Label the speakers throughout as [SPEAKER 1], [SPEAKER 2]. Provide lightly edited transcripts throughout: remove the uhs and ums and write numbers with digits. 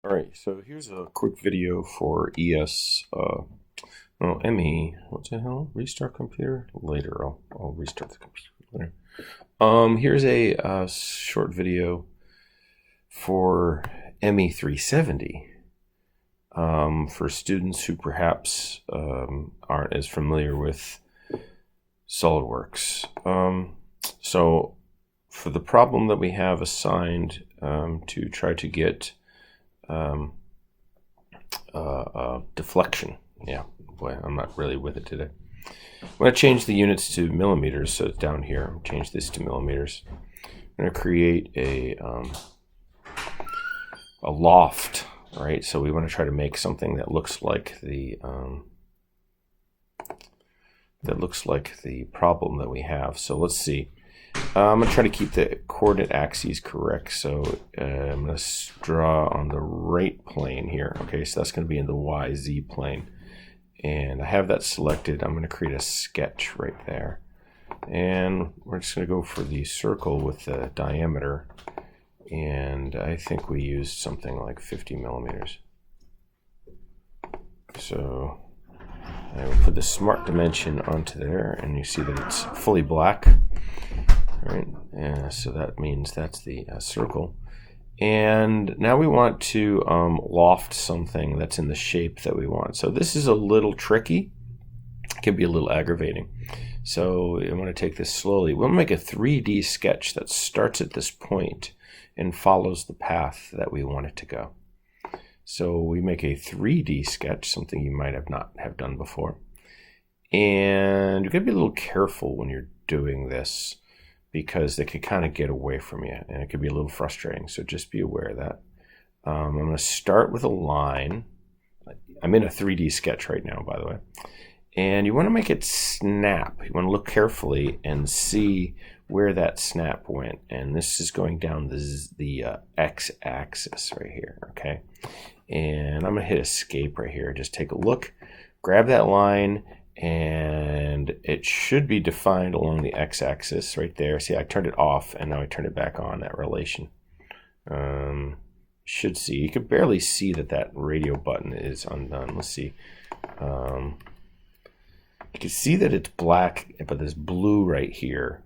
[SPEAKER 1] All right, so here's a quick video for ME. What the hell? Restart computer later. I'll restart the computer later. Here's a short video for ME370 for students who perhaps aren't as familiar with SolidWorks. So for the problem that we have assigned to try to get deflection. Yeah, boy, I'm not really with it today. I'm going to change the units to millimeters, so it's down here. Change this to millimeters. I'm going to create a loft, right? So we want to try to make something that looks like the problem that we have. So let's see. I'm going to try to keep the coordinate axes correct. So I'm going to draw on the right plane here. Okay, so that's going to be in the YZ plane. And I have that selected. I'm going to create a sketch right there. And we're just going to go for the circle with the diameter. And I think we used something like 50 millimeters. So I will put the smart dimension onto there, and you see that it's fully black. Right, so that means that's the circle. And now we want to loft something that's in the shape that we want. So this is a little tricky. It can be a little aggravating. So I want to take this slowly. We'll make a 3D sketch that starts at this point and follows the path that we want it to go. So we make a 3D sketch, something you might not have done before. And you've got to be a little careful when you're doing this, because they could kind of get away from you, and it could be a little frustrating. So just be aware of that. I'm going to start with a line. I'm in a 3D sketch right now, by the way. And you want to make it snap. You want to look carefully and see where that snap went. And this is going down the x-axis right here, okay? And I'm going to hit escape right here. Just take a look, grab that line, and it should be defined along the x-axis right there. See, I turned it off, and now I turned it back on, that relation. Should see. You can barely see that radio button is undone. Let's see. You can see that it's black, but there's blue right here.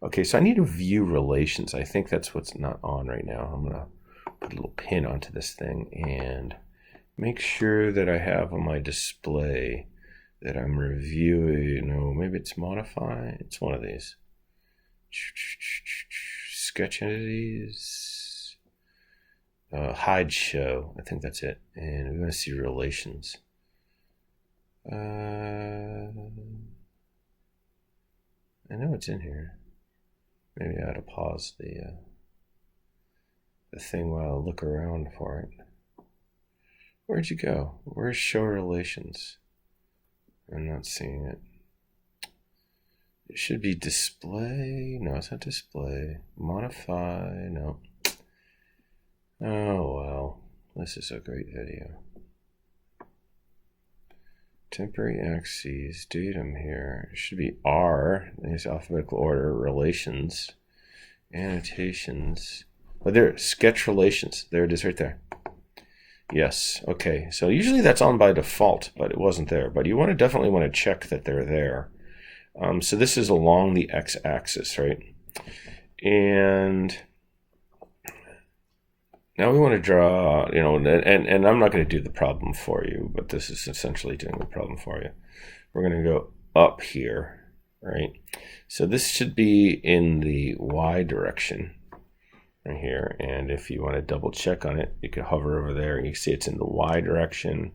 [SPEAKER 1] Okay, so I need to view relations. I think that's what's not on right now. I'm going to put a little pin onto this thing and make sure that I have on my display that I'm reviewing. No, maybe it's modify. It's one of these. Sketch entities. Hide show. I think that's it. And we want to see relations. I know it's in here. Maybe I ought to pause the thing while I look around for it. Where'd you go? Where's show relations? I'm not seeing it. It should be display. No, it's not display. Modify. No. Oh, well. This is a great video. Temporary axes. Datum here. It should be R. There's alphabetical order. Relations. Annotations. Oh, there. Sketch relations. There it is right there. Yes, okay, so usually that's on by default, but it wasn't there. But you definitely want to check that they're there. So this is along the x-axis, right? And now we want to draw, and I'm not going to do the problem for you, but this is essentially doing the problem for you. We're going to go up here, right? So this should be in the y direction. Right here, and if you want to double check on it, you can hover over there and you can see it's in the y direction.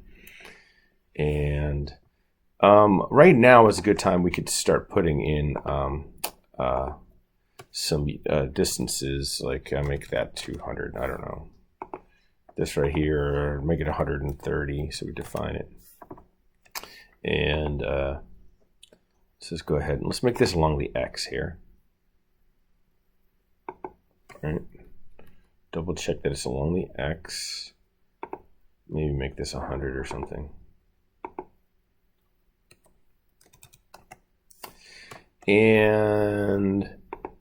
[SPEAKER 1] And right now is a good time. We could start putting in some distances, like make that 200. I don't know, this right here, make it 130, so we define it. And let's just go ahead and let's make this along the x here. All right. Double check that it's along the x. Maybe make this 100 or something. And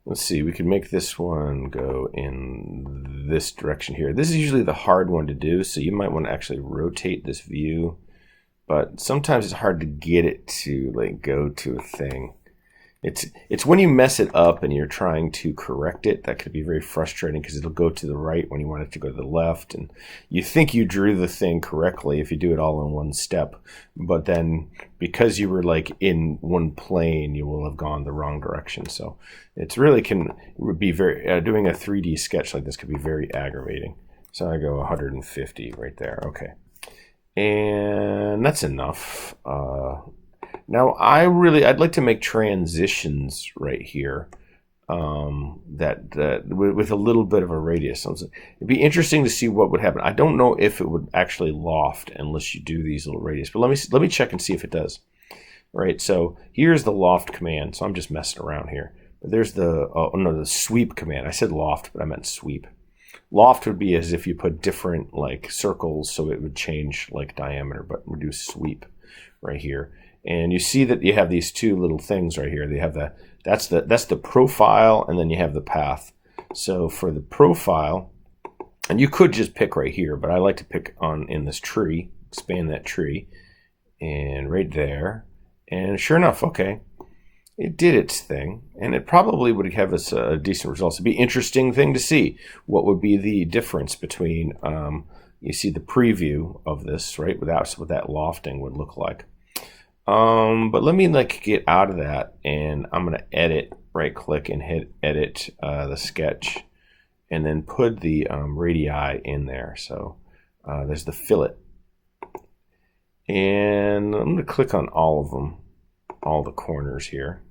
[SPEAKER 1] let's see, we could make this one go in this direction here. This is usually the hard one to do, so you might want to actually rotate this view, but sometimes it's hard to get it to like go to a thing. It's when you mess it up and you're trying to correct it, that could be very frustrating because it'll go to the right when you want it to go to the left, and you think you drew the thing correctly if you do it all in one step, but then because you were like in one plane, you will have gone the wrong direction. So it's really would be very doing a 3D sketch like this could be very aggravating. So I go 150 right there. Okay, and that's enough. Now I'd like to make transitions right here with a little bit of a radius. So it'd be interesting to see what would happen. I don't know if it would actually loft unless you do these little radius, but let me check and see if it does. All right, so here's the loft command. So I'm just messing around here. But there's the sweep command. I said loft, but I meant sweep. Loft would be as if you put different like circles, so it would change like diameter, but we do sweep right here. And you see that you have these two little things right here. They have that's the profile, and then you have the path. So for the profile, and you could just pick right here, but I like to pick in this tree, expand that tree, and right there. And sure enough, okay, it did its thing, and it probably would have us a decent result. It'd be an interesting thing to see what would be the difference between you see the preview of this, right? Without what that lofting would look like. But let me like get out of that, and I'm going to edit, right click and hit edit the sketch, and then put the radii in there. So there's the fillet, and I'm going to click on all of them, all the corners here,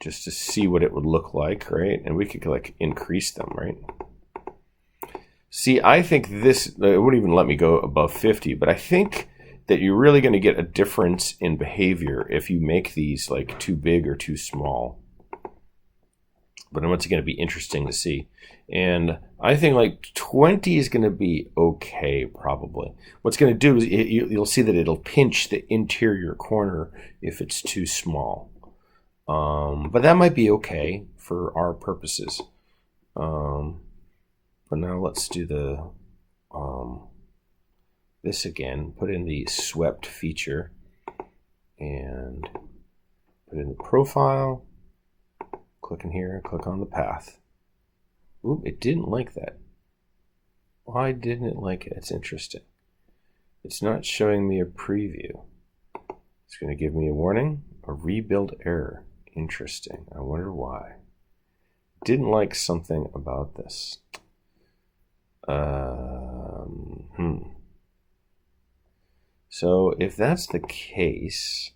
[SPEAKER 1] just to see what it would look like, right? And we could like increase them, right? See, I think this, it wouldn't even let me go above 50, but I think that you're really going to get a difference in behavior if you make these like too big or too small. But once again, it'd be interesting to see. And I think like 20 is going to be okay, probably. What's going to do is you'll see that it'll pinch the interior corner if it's too small. But that might be okay for our purposes. But now let's do the this again, put in the swept feature and put in the profile, click in here, click on the path. Oop, it didn't like that. Why didn't it like it? It's interesting. It's not showing me a preview. It's going to give me a warning, a rebuild error. Interesting. I wonder why. Didn't like something about this. So if that's the case,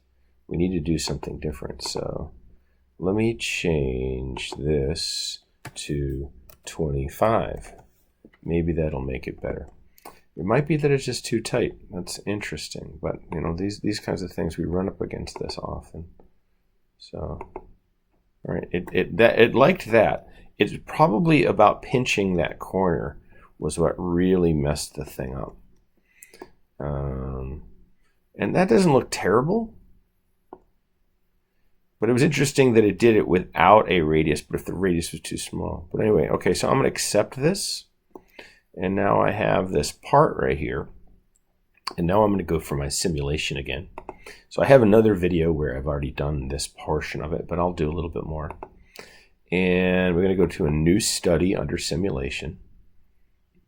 [SPEAKER 1] we need to do something different. So let me change this to 25. Maybe that'll make it better. It might be that it's just too tight. That's interesting. But you know, these kinds of things, we run up against this often. So all right, it liked that. It's probably about pinching that corner was what really messed the thing up. And that doesn't look terrible, but it was interesting that it did it without a radius, but if the radius was too small. But anyway, okay, so I'm going to accept this, and now I have this part right here, and now I'm going to go for my simulation again. So I have another video where I've already done this portion of it, but I'll do a little bit more. And we're going to go to a new study under simulation.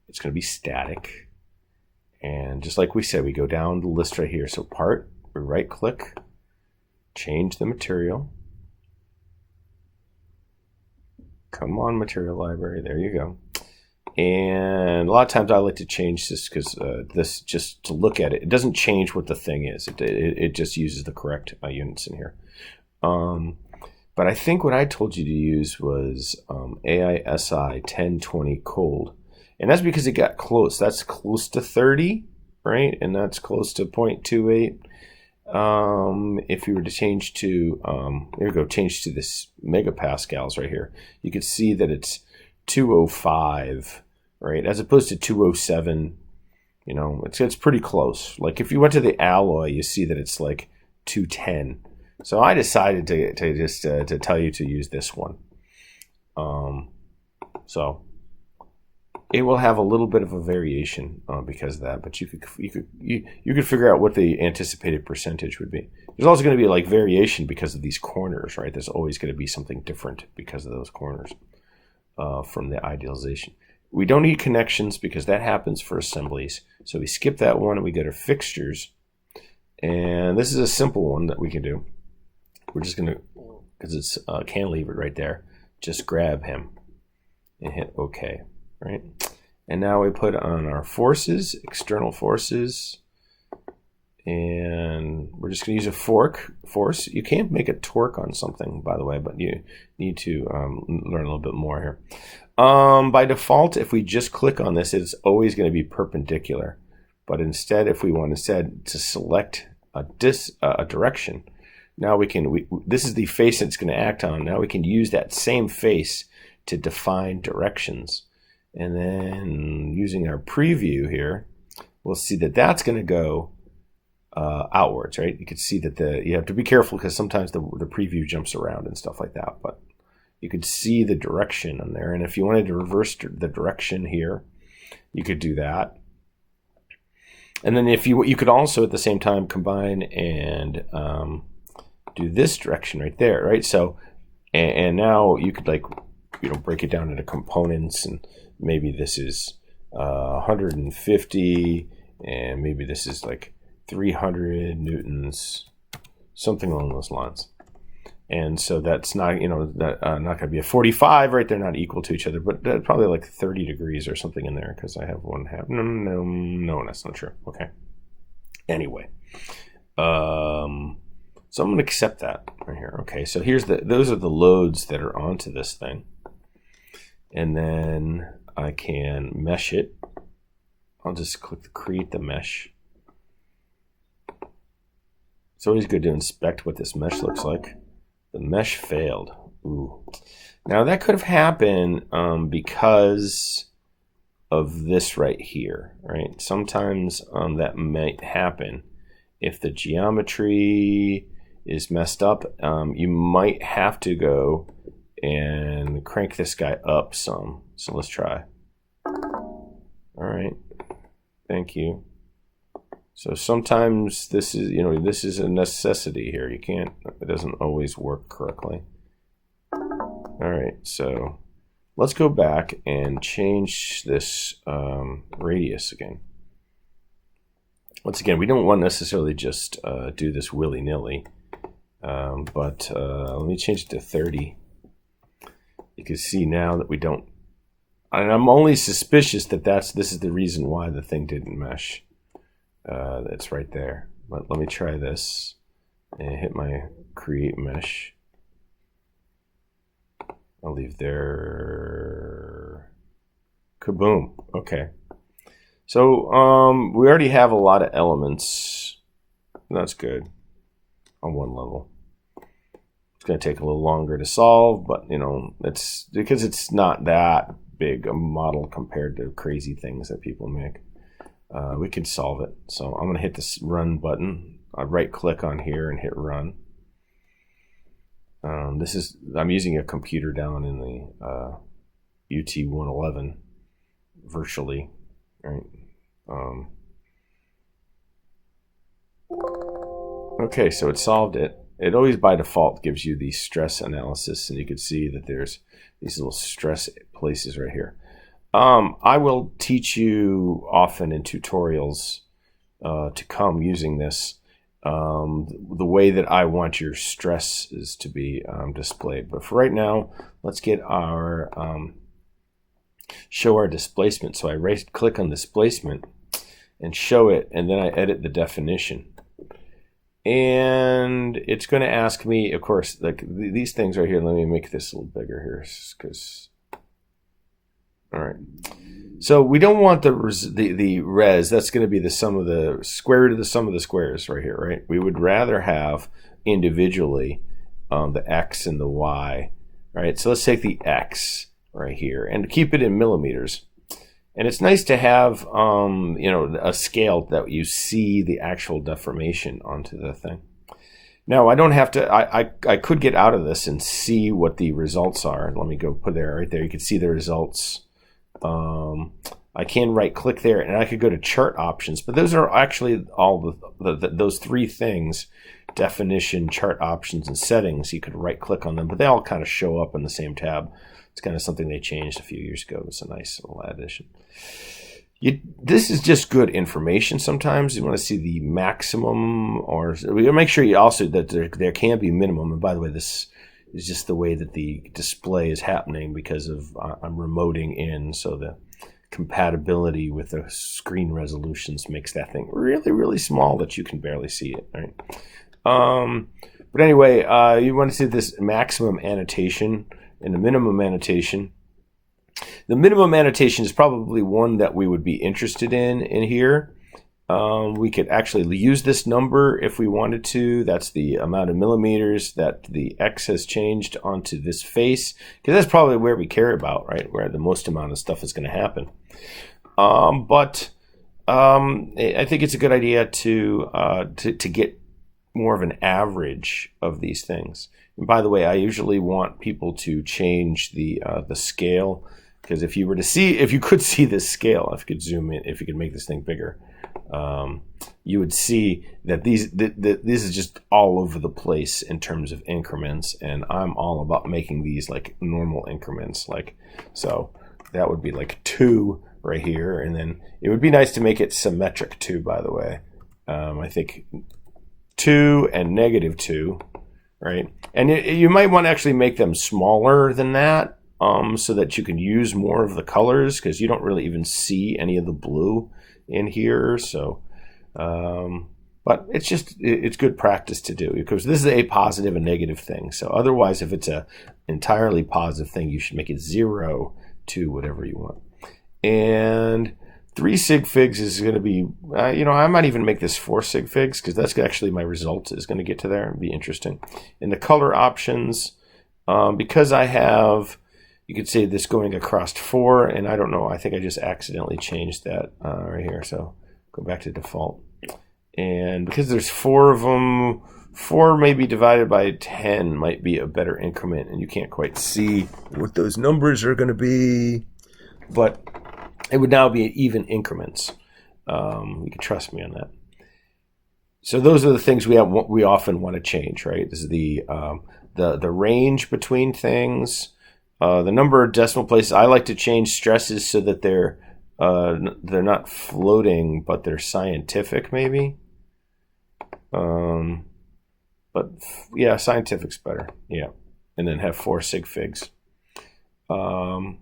[SPEAKER 1] It's going to be static. And just like we said, we go down the list right here. So part, we right click, change the material. Come on, material library, there you go. And a lot of times I like to change this because this, just to look at it, it doesn't change what the thing is. It just uses the correct units in here. But I think what I told you to use was AISI 1020 cold. And that's because it got close. That's close to 30, right? And that's close to 0.28. If you were to change to, here we go, change to this megapascals right here, you could see that it's 205, right? As opposed to 207, you know, it's pretty close. Like if you went to the alloy, you see that it's like 210. So I decided to just to tell you to use this one. So it will have a little bit of a variation because of that, but you could figure out what the anticipated percentage would be. There's also going to be like variation because of these corners, right? There's always going to be something different because of those corners from the idealization. We don't need connections because that happens for assemblies. So we skip that one and we go to fixtures. And this is a simple one that we can do. We're just going to, because it's cantilevered right there, just grab him and hit OK, right? And now we put on our forces, external forces, and we're just going to use a force. You can't make a torque on something, by the way, but you need to learn a little bit more here. By default, if we just click on this, it's always going to be perpendicular. But instead, if we want to select a direction, now we can. This is the face it's going to act on. Now we can use that same face to define directions, and then using our preview here, we'll see that that's going to go outwards, right? You can see that you have to be careful because sometimes the preview jumps around and stuff like that, but you could see the direction on there. And if you wanted to reverse the direction here, you could do that. And then if you could also at the same time combine and do this direction right there, right? So and now you could break it down into components, and maybe this is 150, and maybe this is like 300 newtons, something along those lines. And so that's not, not going to be a 45, right? They're not equal to each other, but probably like 30 degrees or something in there because I have 1/2. No, that's not true. Okay. Anyway, so I'm going to accept that right here. Okay, so those are the loads that are onto this thing, and then I can mesh it. I'll just click create the mesh. It's always good to inspect what this mesh looks like. The mesh failed. Ooh. Now that could have happened because of this right here, right? Sometimes that might happen. If the geometry is messed up, you might have to go and crank this guy up some. So let's try. All right. Thank you. So sometimes this is a necessity here. It doesn't always work correctly. All right, so let's go back and change this radius again. Once again, we don't want to necessarily just do this willy-nilly, but let me change it to 30. You can see now that we don't, and I'm only suspicious that this is the reason why the thing didn't mesh. That's right there. But let me try this and hit my create mesh. I'll leave there. Kaboom. Okay. So we already have a lot of elements. That's good on one level. It's going to take a little longer to solve, but it's because it's not that big a model compared to crazy things that people make. We can solve it. So I'm going to hit this run button. I'll right click on here and hit run. I'm using a computer down in the UT111 virtually, right? Okay, so it solved it. It always by default gives you the stress analysis, and you can see that there's these little stress places right here. I will teach you often in tutorials to come using this, the way that I want your stresses to be displayed. But for right now, let's get our show our displacement. So I right click on displacement and show it, and then I edit the definition. And it's going to ask me, of course, like these things right here. Let me make this a little bigger here, because all right. So we don't want the res. That's going to be the sum of the square root of the sum of the squares right here, right? We would rather have individually the x and the y, right? So let's take the x right here and keep it in millimeters. And it's nice to have a scale that you see the actual deformation onto the thing. Now I don't have to, I could get out of this and see what the results are. Let me go put there, right there. You can see the results. I can right click there and I could go to chart options, but those are actually all those three things: definition, chart options, and settings. You could right click on them, but they all kind of show up in the same tab. It's kind of something they changed a few years ago. It's a nice little addition. This is just good information. Sometimes you want to see the maximum, or we gotta make sure you also that there can be minimum. And by the way, this is just the way that the display is happening because of I'm remoting in, so the compatibility with the screen resolutions makes that thing really, really small that you can barely see it, right? But anyway, you want to see this maximum annotation and the minimum annotation. The minimum annotation is probably one that we would be interested in here. We could actually use this number if we wanted to. That's the amount of millimeters that the X has changed onto this face, because that's probably where we care about, right? Where the most amount of stuff is going to happen. But I think it's a good idea to get more of an average of these things. And by the way, I usually want people to change the scale, because if you could see this scale, if you could zoom in, if you could make this thing bigger, you would see that this is just all over the place in terms of increments, and I'm all about making these like normal increments. Like, so that would be like 2 right here, and then it would be nice to make it symmetric too, by the way. I think 2 and -2, right? And you might want to actually make them smaller than that, so that you can use more of the colors, because you don't really even see any of the blue in here. So, but it's good practice to do, because this is a positive and negative thing. So otherwise, if it's a entirely positive thing, you should make it 0 to whatever you want. And 3 sig figs is going to be, I might even make this 4 sig figs, because that's actually my result is going to get to there and be interesting. In the color options, because I have, you could say this going across 4, and I don't know, I think I just accidentally changed that right here. So go back to default. And because there's 4 of them, 4 maybe divided by 10 might be a better increment, and you can't quite see what those numbers are going to be, but it would now be even increments. You can trust me on that. So those are the things we often want to change, right? This is the range between things. The number of decimal places. I like to change stresses so that they're not floating, but they're scientific, maybe. But yeah, scientific's better. Yeah, and then have 4 sig figs, or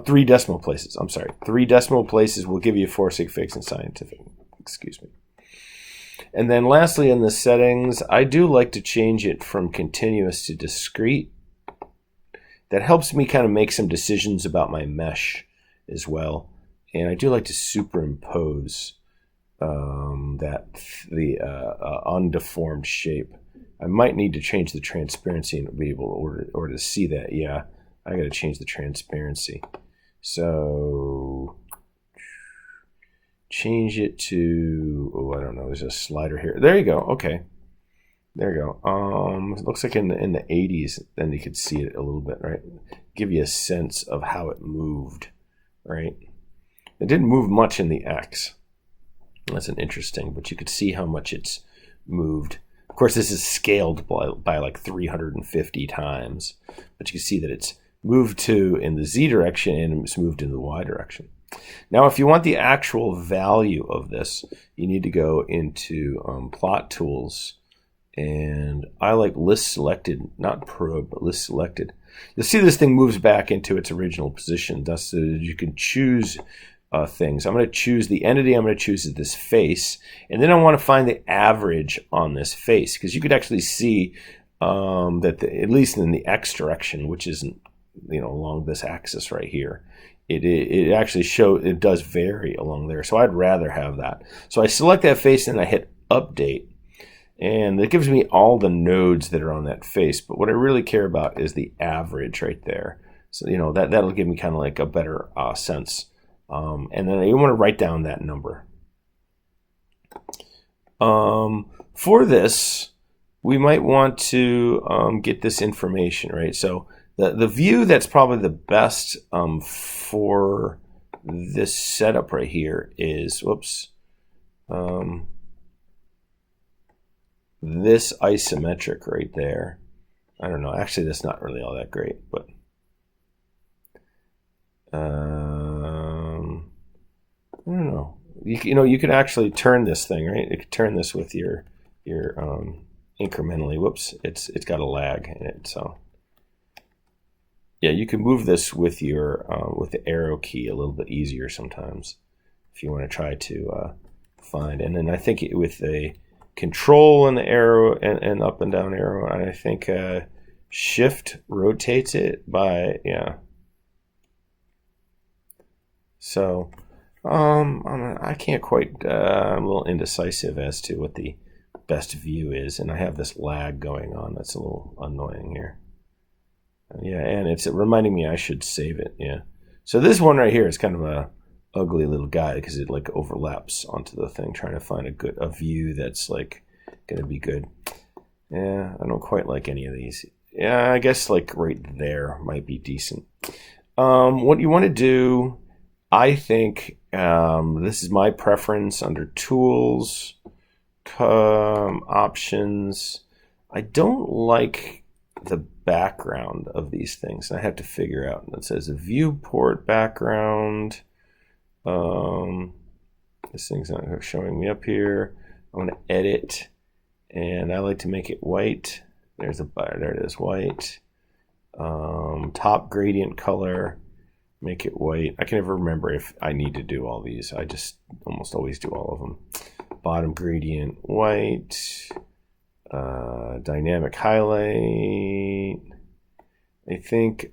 [SPEAKER 1] 3 decimal places. I'm sorry, 3 decimal places will give you 4 sig figs in scientific. Excuse me. And then lastly, in the settings, I do like to change it from continuous to discrete. That helps me kind of make some decisions about my mesh as well. And I do like to superimpose the undeformed shape. I might need to change the transparency and be able to see that. Yeah, I got to change the transparency. So change it to, I don't know, there's a slider here. There you go. Okay. There you go. It looks like in the 80s, then you could see it a little bit, right? Give you a sense of how it moved, right? It didn't move much in the X. That's an interesting, but you could see how much it's moved. Of course, this is scaled by like 350 times, but you can see that it's moved in the Z direction and it's moved in the Y direction. Now, if you want the actual value of this, you need to go into plot tools. And I like list selected, not probe, but list selected. You'll see this thing moves back into its original position. Thus, you can choose things. I'm going to choose the entity. I'm going to choose this face. And then I want to find the average on this face. Because you could actually see that, at least in the X direction, which isn't along this axis right here, it actually it does vary along there. So I'd rather have that. So I select that face and I hit update. And it gives me all the nodes that are on that face. But what I really care about is the average right there. So, that'll give me kind of like a better sense. And then you want to write down that number. For this, we might want to get this information, right? So the view that's probably the best for this setup right here is, whoops, this isometric right there. I don't know. Actually, that's not really all that great, but I don't know. You know, you could actually turn this thing, right? You could turn this with your incrementally. Whoops, it's got a lag in it, so yeah, you can move this with your with the arrow key a little bit easier sometimes if you want to try to find. And then I think with the control and the arrow and up and down arrow, and I think shift rotates it by, yeah. So I can't quite, I'm a little indecisive as to what the best view is, and I have this lag going on that's a little annoying here. Yeah, and it's reminding me I should save it. Yeah. So this one right here is kind of a ugly little guy because it like overlaps onto the thing, trying to find a view that's like gonna be good. Yeah, I don't quite like any of these. Yeah, I guess like right there might be decent. What you want to do, I think, this is my preference under tools, options. I don't like the background of these things. I have to figure out. It says a viewport background. This thing's not showing me up here. I want to edit, and I like to make it white. There it is, white. Top gradient color, make it white. I can never remember if I need to do all these. I just almost always do all of them. Bottom gradient, white. Dynamic highlight. I think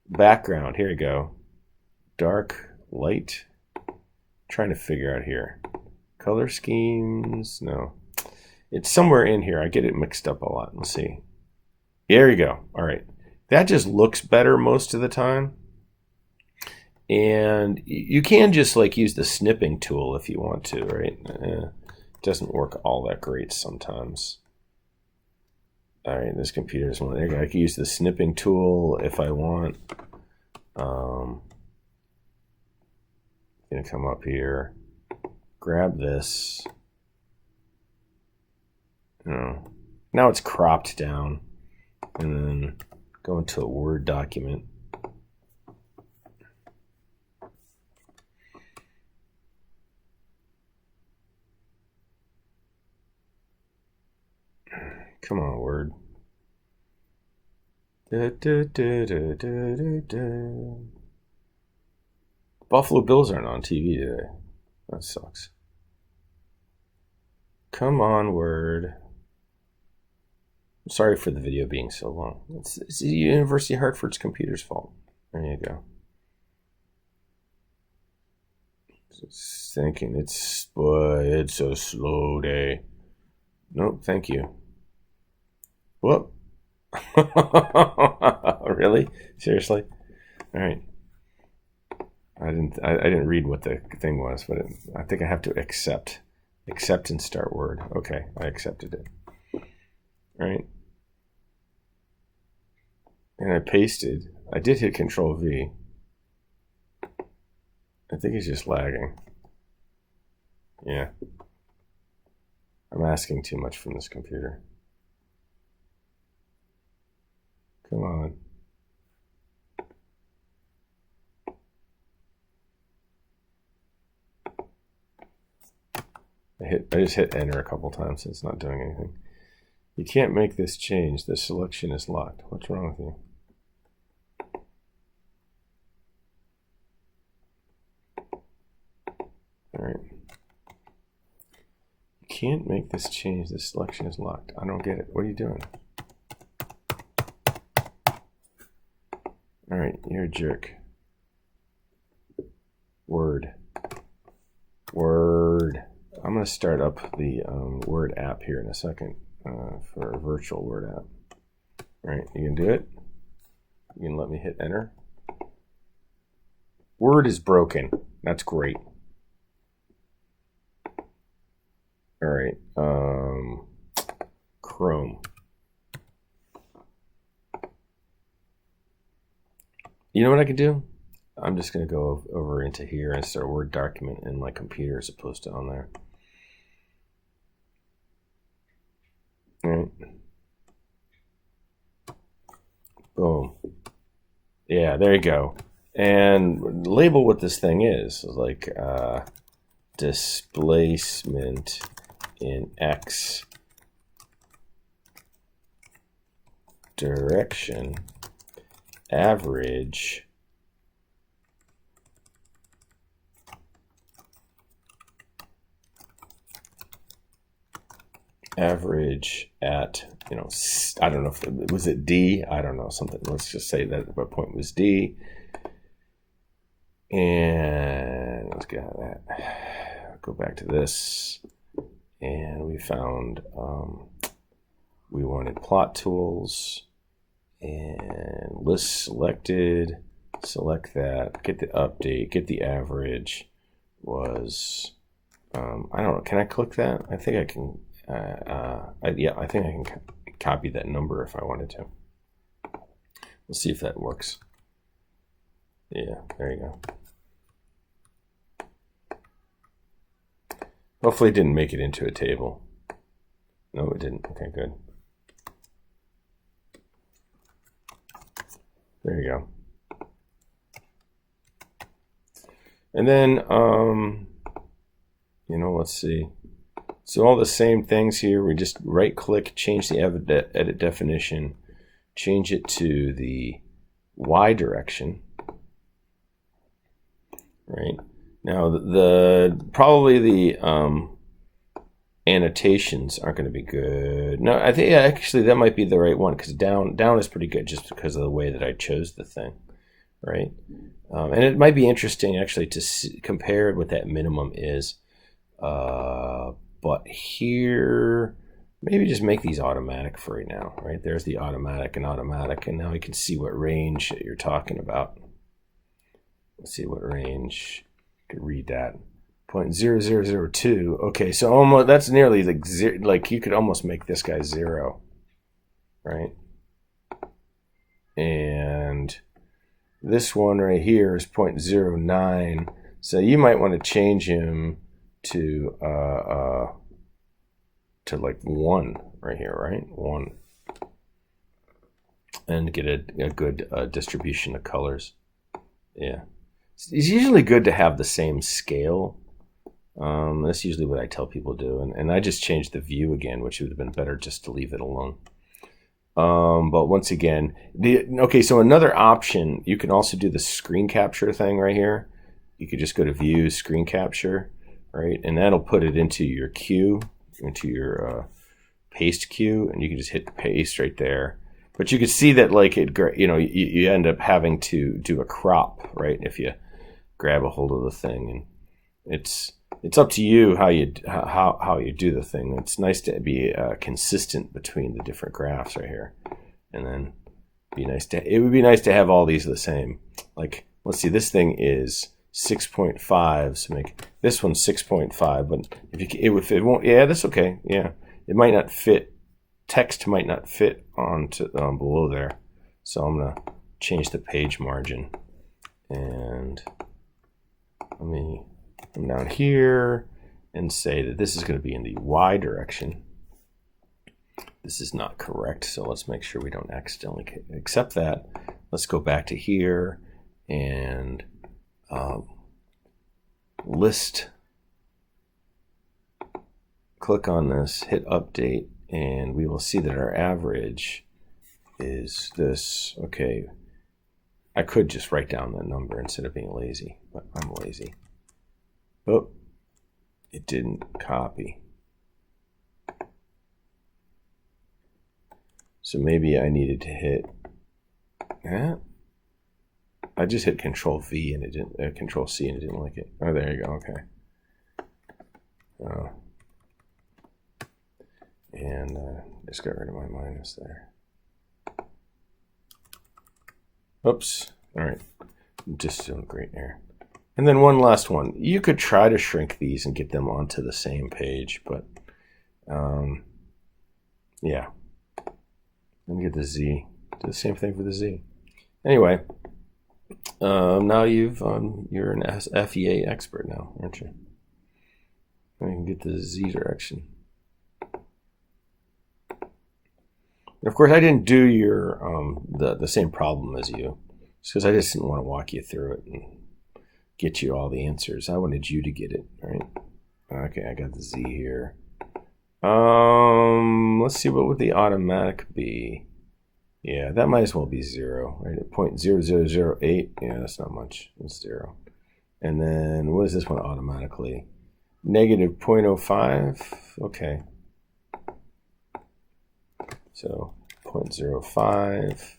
[SPEAKER 1] background, here we go. Dark, light. Trying to figure out here. Color schemes, no. It's somewhere in here. I get it mixed up a lot. Let's see. There you go. All right. That just looks better most of the time. And you can just like use the snipping tool if you want to, right? It doesn't work all that great sometimes. All right, this computer is one. I can use the snipping tool if I want. I'm gonna come up here, grab this. Now it's cropped down, and then go into a Word document. Come on, Word. Buffalo Bills aren't on TV today. That sucks. Come on, Word. I'm sorry for the video being so long. It's the University of Hartford's computer's fault. There you go. Just thinking it's a slow day. Nope, thank you. Whoop. Really? Seriously? All right. I didn't read what the thing was, but I think I have to accept and start Word. Okay, I accepted it. All right. And I pasted. I did hit Control V. I think it's just lagging. Yeah. I'm asking too much from this computer. Come on. I just hit enter a couple times. It's not doing anything. You can't make this change. The selection is locked. What's wrong with you? All right. You can't make this change. The selection is locked. I don't get it. What are you doing? All right, you're a jerk. Word. I'm going to start up the Word app here in a second for a virtual Word app. All right, you can do it. You can let me hit enter. Word is broken. That's great. All right. Chrome. You know what I could do? I'm just going to go over into here and start a Word document in my computer as opposed to on there. All right. Boom. Yeah, there you go. And label what this thing is, like displacement in X direction, average at, you know, I don't know if it was it D, I don't know, something, let's just say that my point was D, and let's get out of that, go back to this, and we found we wanted plot tools and list selected, select that, get the update, get the average was I don't know, can I click that? I think I can. Yeah, I think I can copy that number if I wanted to. We'll see if that works. Yeah, there you go. Hopefully it didn't make it into a table. No, it didn't. Okay, good. There you go. And then, you know, let's see. So all the same things here, we just right click, change the edit definition, change it to the Y direction, right? Now probably the annotations aren't going to be good. No, I think actually that might be the right one, because down is pretty good just because of the way that I chose the thing, right? And it might be interesting actually to compare what that minimum is. But here, maybe just make these automatic for right now, right? There's the automatic, and now we can see what range you're talking about. Let's see what range. You could read that. 0.0002. Okay, so almost that's nearly like you could almost make this guy 0, right? And this one right here is 0.09. So you might want to change him to like 1 right here, right? 1, and get a good distribution of colors. Yeah, it's usually good to have the same scale. That's usually what I tell people to do, and I just changed the view again, which would have been better just to leave it alone. But once again, okay, so another option, you can also do the screen capture thing right here. You could just go to View, Screen Capture, right? And that'll put it into your queue, into your paste queue, and you can just hit paste right there. But you can see that, like, you end up having to do a crop, right? If you grab a hold of the thing, and it's up to you how you do the thing. It's nice to be consistent between the different graphs right here, and then it would be nice to have all these the same. Like, let's see, this thing is 6.5, so make this one 6.5. But if it won't, yeah, that's okay. Yeah, it might not fit. Text might not fit onto below there, so I'm gonna change the page margin, and let me come down here and say that this is going to be in the Y direction. This is not correct, so let's make sure we don't accidentally accept that. Let's go back to here and list. Click on this, hit update, and we will see that our average is this. Okay, I could just write down the number instead of being lazy, but I'm lazy. Oh, it didn't copy. So maybe I needed to hit, I just hit Control V and it didn't, Control C and it didn't like it. Oh, there you go, okay. And just got rid of my minus there. Oops, all right, just doing great here. And then one last one. You could try to shrink these and get them onto the same page, but Yeah. Let me get the Z. Do the same thing for the Z. Anyway, now you're an FEA expert now, aren't you? I can get the Z direction. And of course, I didn't do your the same problem as you, because I just didn't want to walk you through it and get you all the answers. I wanted you to get it, right? Okay, I got the Z here. Let's see, what would the automatic be? Yeah, that might as well be 0, right? At 0.0008. Yeah, that's not much. It's 0. And then what is this one automatically? Negative 0.05. Okay. So 0.05.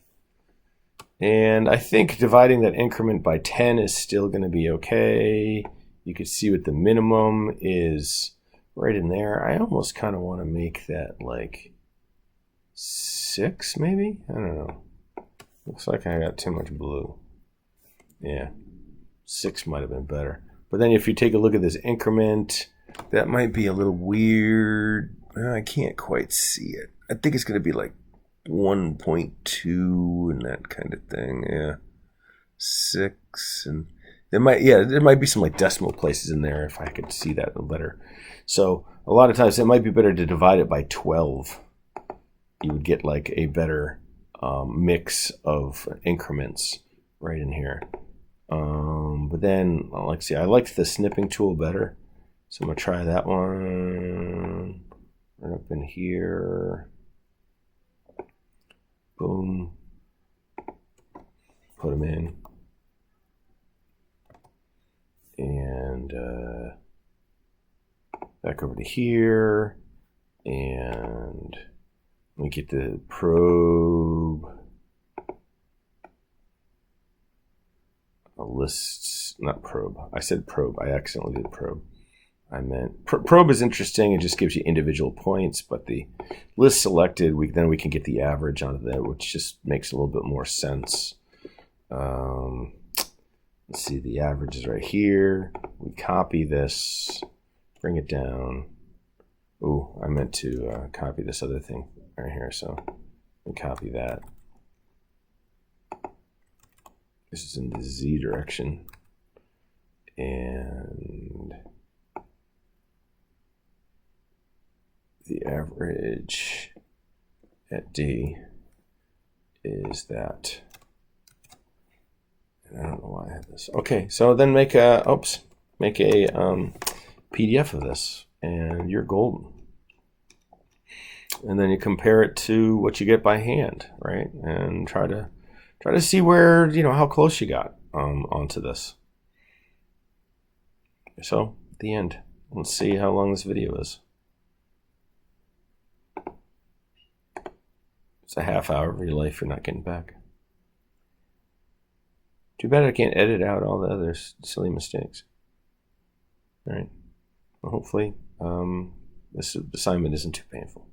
[SPEAKER 1] And I think dividing that increment by 10 is still going to be okay. You can see what the minimum is right in there. I almost kind of want to make that like 6 maybe? I don't know. Looks like I got too much blue. Yeah, 6 might have been better. But then if you take a look at this increment, that might be a little weird. I can't quite see it. I think it's going to be like 1.2 and that kind of thing. Yeah, 6, and there might be some like decimal places in there if I could see that better. So a lot of times it might be better to divide it by 12. You would get like a better mix of increments right in here. But then, I like the snipping tool better. So I'm going to try that one. Right up in here. Boom. Put them in. And back over to here. And we get the probe. Lists, not probe. I said probe. I accidentally did probe. I meant probe is interesting. It just gives you individual points, but the list selected, then we can get the average onto that, which just makes a little bit more sense. Let's see, the average is right here. We copy this, bring it down. Oh, I meant to copy this other thing right here, so we copy that. This is in the Z direction. And the average at D is that. And I don't know why I have this. Okay, so then make a PDF of this, and you're golden. And then you compare it to what you get by hand, right? And try to see where, how close you got onto this. So, at the end, let's see how long this video is. It's a half hour of your life you're not getting back. Too bad I can't edit out all the other silly mistakes. All right. Well, hopefully, this assignment isn't too painful.